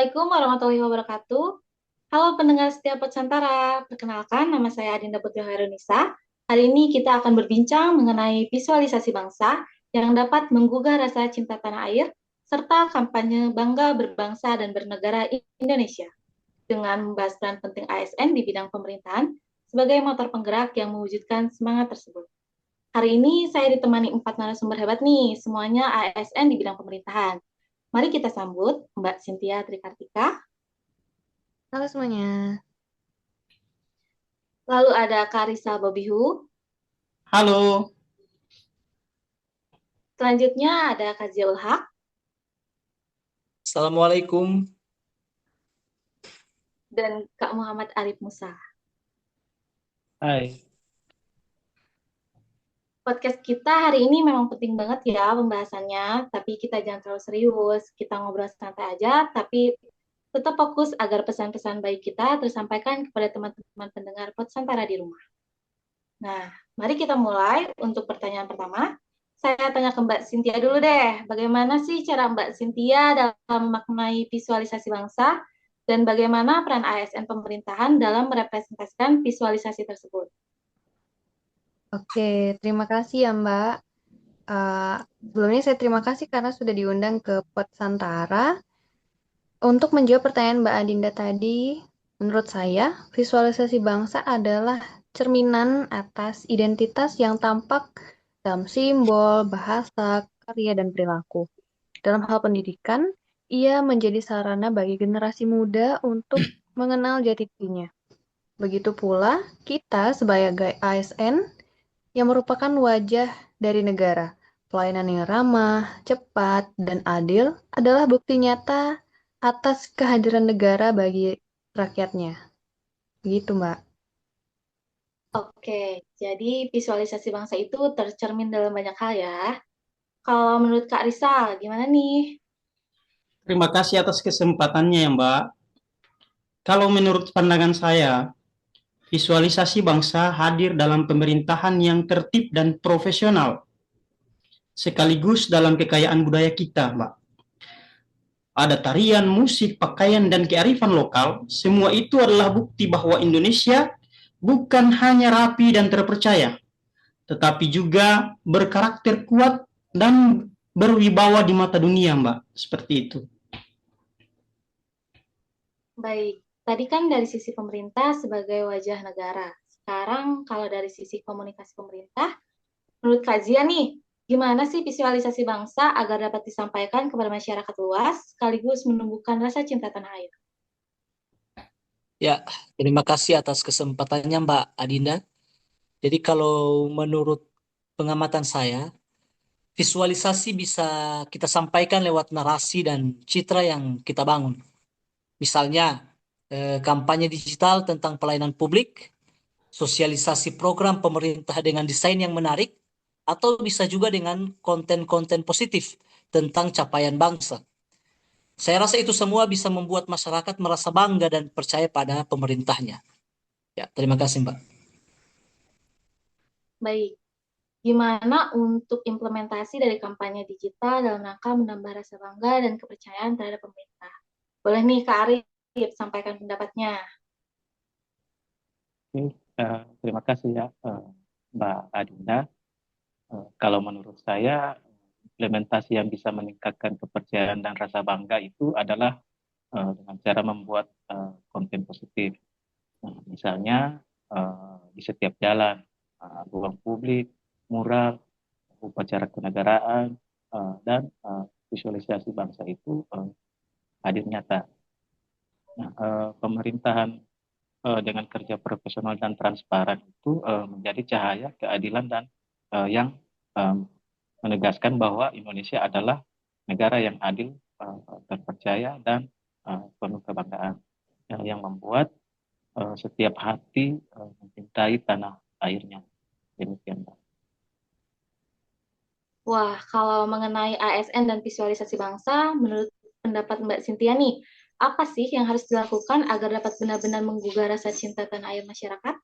Assalamualaikum warahmatullahi wabarakatuh. Halo pendengar setia Podsantara, perkenalkan nama saya Adinda Putri Hairunisa. Hari ini kita akan berbincang mengenai visualisasi bangsa yang dapat menggugah rasa cinta tanah air, serta kampanye bangga berbangsa dan bernegara Indonesia, dengan membahas peran penting ASN di bidang pemerintahan sebagai motor penggerak yang mewujudkan semangat tersebut. Hari ini saya ditemani 4 narasumber hebat nih, semuanya ASN di bidang pemerintahan. Mari kita sambut Mbak Cynthia Trikartika. Halo semuanya. Lalu ada Karissa Bobihu. Halo, Selanjutnya ada Kak Ziaul Haq. Assalamualaikum. Dan Kak Muhammad Arif Musa. Hai. Podcast kita hari ini memang penting banget ya pembahasannya, tapi kita jangan terlalu serius. Kita ngobrol santai aja, tapi tetap fokus agar pesan-pesan baik kita tersampaikan kepada teman-teman pendengar Podsantara di rumah. Nah, mari kita mulai untuk pertanyaan pertama. Saya tanya ke Mbak Cynthia dulu deh. Bagaimana sih cara Mbak Cynthia dalam memaknai visualisasi bangsa dan bagaimana peran ASN pemerintahan dalam merepresentasikan visualisasi tersebut? Oke, terima kasih ya Mbak. Sebelumnya saya terima kasih karena sudah diundang ke Podsantara. Untuk menjawab pertanyaan Mbak Adinda tadi, menurut saya, visualisasi bangsa adalah cerminan atas identitas yang tampak dalam simbol, bahasa, karya, dan perilaku. Dalam hal pendidikan, ia menjadi sarana bagi generasi muda untuk mengenal jati dirinya. Begitu pula kita sebagai ASN yang merupakan wajah dari negara. Pelayanan yang ramah, cepat, dan adil adalah bukti nyata atas kehadiran negara bagi rakyatnya. Begitu, Mbak. Oke, jadi visualisasi bangsa itu tercermin dalam banyak hal ya. Kalau menurut Kak Risa, gimana nih? Terima kasih atas kesempatannya ya Mbak. Kalau menurut pandangan saya, visualisasi bangsa hadir dalam pemerintahan yang tertib dan profesional, sekaligus dalam kekayaan budaya kita, Mbak. Ada tarian, musik, pakaian, dan kearifan lokal, semua itu adalah bukti bahwa Indonesia bukan hanya rapi dan terpercaya, tetapi juga berkarakter kuat dan berwibawa di mata dunia, Mbak. Seperti itu. Baik, tadi kan dari sisi pemerintah sebagai wajah negara. Sekarang kalau dari sisi komunikasi pemerintah, menurut Kak Zia nih, gimana sih visualisasi bangsa agar dapat disampaikan kepada masyarakat luas sekaligus menumbuhkan rasa cinta tanah air? Ya, terima kasih atas kesempatannya Mbak Adinda. Jadi kalau menurut pengamatan saya, visualisasi bisa kita sampaikan lewat narasi dan citra yang kita bangun. Misalnya, kampanye digital tentang pelayanan publik, sosialisasi program pemerintah dengan desain yang menarik, atau bisa juga dengan konten-konten positif tentang capaian bangsa. Saya rasa itu semua bisa membuat masyarakat merasa bangga dan percaya pada pemerintahnya. Ya, terima kasih Mbak. Baik, gimana untuk implementasi dari kampanye digital dalam rangka menambah rasa bangga dan kepercayaan terhadap pemerintah? Boleh nih Kak Arif sampaikan pendapatnya. Oke, terima kasih ya Mbak Adinda. Kalau menurut saya, implementasi yang bisa meningkatkan kepercayaan dan rasa bangga itu adalah dengan cara membuat konten positif. Nah, misalnya di setiap jalan, ruang publik, mural, upacara kenegaraan, dan visualisasi bangsa itu hadir nyata. Nah, pemerintahan dengan kerja profesional dan transparan itu menjadi cahaya keadilan dan yang menegaskan bahwa Indonesia adalah negara yang adil, terpercaya, dan penuh kebanggaan yang membuat setiap hati mencintai tanah airnya. Demikian, Pak. Wah, kalau mengenai ASN dan visualisasi bangsa, menurut pendapat Mbak Cynthia nih, apa sih yang harus dilakukan agar dapat benar-benar menggugah rasa cinta tanah air masyarakat?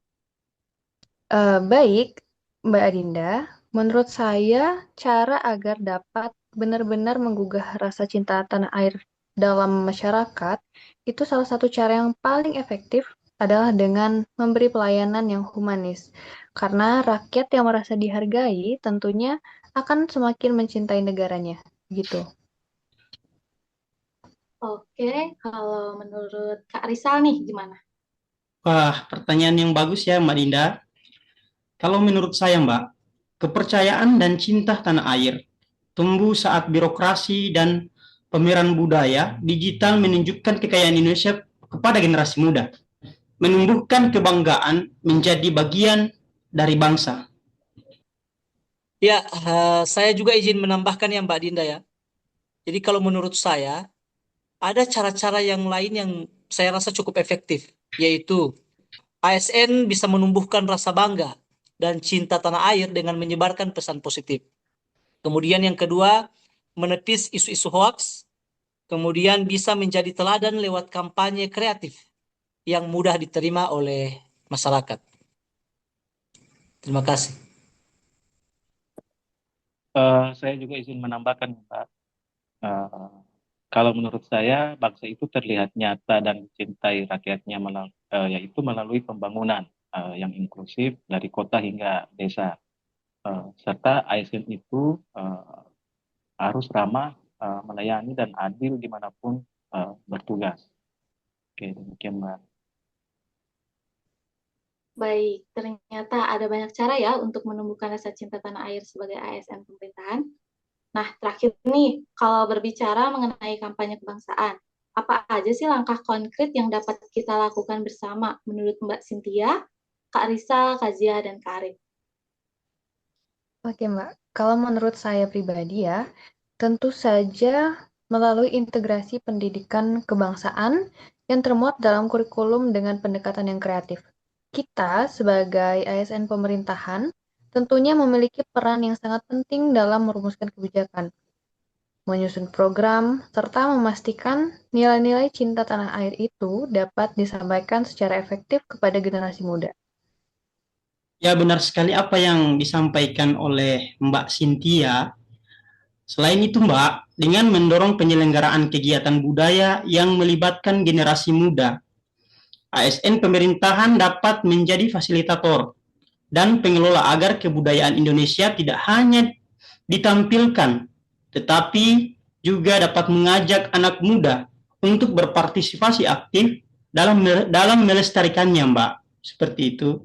Baik, Mbak Adinda. Menurut saya, cara agar dapat benar-benar menggugah rasa cinta tanah air dalam masyarakat, itu salah satu cara yang paling efektif adalah dengan memberi pelayanan yang humanis. Karena rakyat yang merasa dihargai tentunya akan semakin mencintai negaranya. Gitu. Oke, kalau menurut Kak Rizal nih gimana? Wah, pertanyaan yang bagus ya, Mbak Dinda. Kalau menurut saya, Mbak, kepercayaan dan cinta tanah air tumbuh saat birokrasi dan pameran budaya digital menunjukkan kekayaan Indonesia kepada generasi muda, menumbuhkan kebanggaan menjadi bagian dari bangsa. Ya, saya juga izin menambahkan ya Mbak Dinda ya. Jadi kalau menurut saya, ada cara-cara yang lain yang saya rasa cukup efektif, yaitu ASN bisa menumbuhkan rasa bangga dan cinta tanah air dengan menyebarkan pesan positif. Kemudian yang kedua, menepis isu-isu hoaks. Kemudian bisa menjadi teladan lewat kampanye kreatif yang mudah diterima oleh masyarakat. Terima kasih. Saya juga izin menambahkan, Pak. Eh, Kalau menurut saya, bangsa itu terlihat nyata dan dicintai rakyatnya yaitu melalui pembangunan yang inklusif dari kota hingga desa. Serta ASN itu harus ramah, melayani, dan adil dimanapun bertugas. Oke, demikian Mbak. Baik, ternyata ada banyak cara ya untuk menumbuhkan rasa cinta tanah air sebagai ASN pemerintahan. Nah, terakhir nih, kalau berbicara mengenai kampanye kebangsaan, apa aja sih langkah konkret yang dapat kita lakukan bersama menurut Mbak Cynthia, Kak Risa, Kak Zia, dan Kak Arif? Oke, Mbak. Kalau menurut saya pribadi ya, tentu saja melalui integrasi pendidikan kebangsaan yang termuat dalam kurikulum dengan pendekatan yang kreatif. Kita sebagai ASN pemerintahan tentunya memiliki peran yang sangat penting dalam merumuskan kebijakan, menyusun program, serta memastikan nilai-nilai cinta tanah air itu dapat disampaikan secara efektif kepada generasi muda. Ya, benar sekali apa yang disampaikan oleh Mbak Cynthia. Selain itu, Mbak, dengan mendorong penyelenggaraan kegiatan budaya yang melibatkan generasi muda, ASN pemerintahan dapat menjadi fasilitator dan pengelola agar kebudayaan Indonesia tidak hanya ditampilkan, tetapi juga dapat mengajak anak muda untuk berpartisipasi aktif dalam melestarikannya, Mbak. Seperti itu.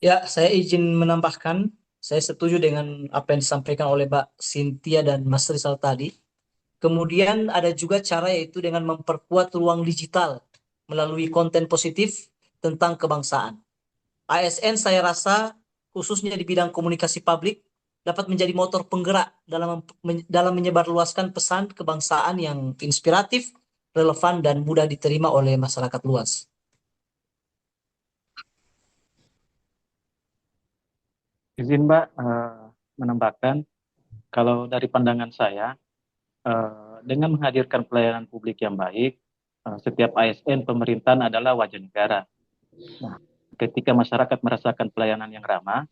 Ya, saya izin menambahkan, saya setuju dengan apa yang disampaikan oleh Mbak Cynthia dan Mas Rizal tadi. Kemudian ada juga cara yaitu dengan memperkuat ruang digital melalui konten positif tentang kebangsaan. ASN saya rasa khususnya di bidang komunikasi publik dapat menjadi motor penggerak dalam menyebarluaskan pesan kebangsaan yang inspiratif, relevan, dan mudah diterima oleh masyarakat luas. Izin Mbak menambahkan, kalau dari pandangan saya, dengan menghadirkan pelayanan publik yang baik, setiap ASN pemerintahan adalah wajah negara. Nah, ketika masyarakat merasakan pelayanan yang ramah,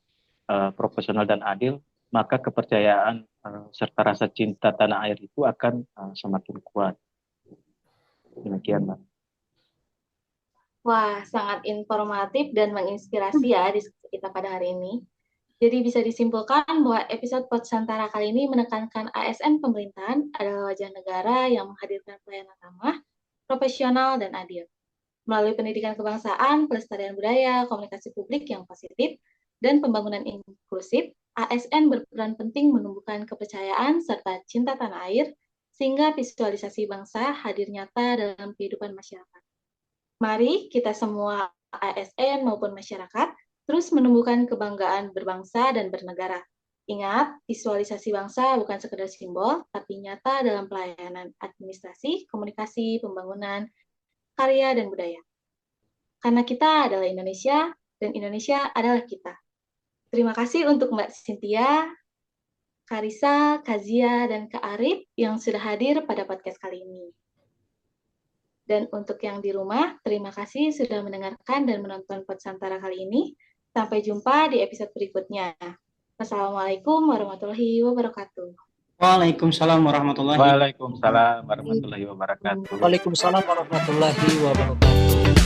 profesional dan adil, maka kepercayaan serta rasa cinta tanah air itu akan semakin kuat. Demikian, Mbak. Wah, sangat informatif dan menginspirasi ya diskusi kita pada hari ini. Jadi bisa disimpulkan bahwa episode Podsantara kali ini menekankan ASN pemerintahan adalah wajah negara yang menghadirkan pelayanan ramah, profesional, dan adil. Melalui pendidikan kebangsaan, pelestarian budaya, komunikasi publik yang positif, dan pembangunan inklusif, ASN berperan penting menumbuhkan kepercayaan serta cinta tanah air, sehingga visualisasi bangsa hadir nyata dalam kehidupan masyarakat. Mari kita semua ASN maupun masyarakat terus menumbuhkan kebanggaan berbangsa dan bernegara. Ingat, visualisasi bangsa bukan sekedar simbol, tapi nyata dalam pelayanan administrasi, komunikasi, pembangunan, karya, dan budaya. Karena kita adalah Indonesia, dan Indonesia adalah kita. Terima kasih untuk Mbak Cynthia, Karisa, Kazia, dan Kak Arif yang sudah hadir pada podcast kali ini. Dan untuk yang di rumah, terima kasih sudah mendengarkan dan menonton Podsantara kali ini. Sampai jumpa di episode berikutnya. Wassalamualaikum warahmatullahi wabarakatuh. Waalaikumsalam warahmatullahi wabarakatuh. Waalaikumsalam warahmatullahi wabarakatuh. Waalaikumsalam warahmatullahi wabarakatuh.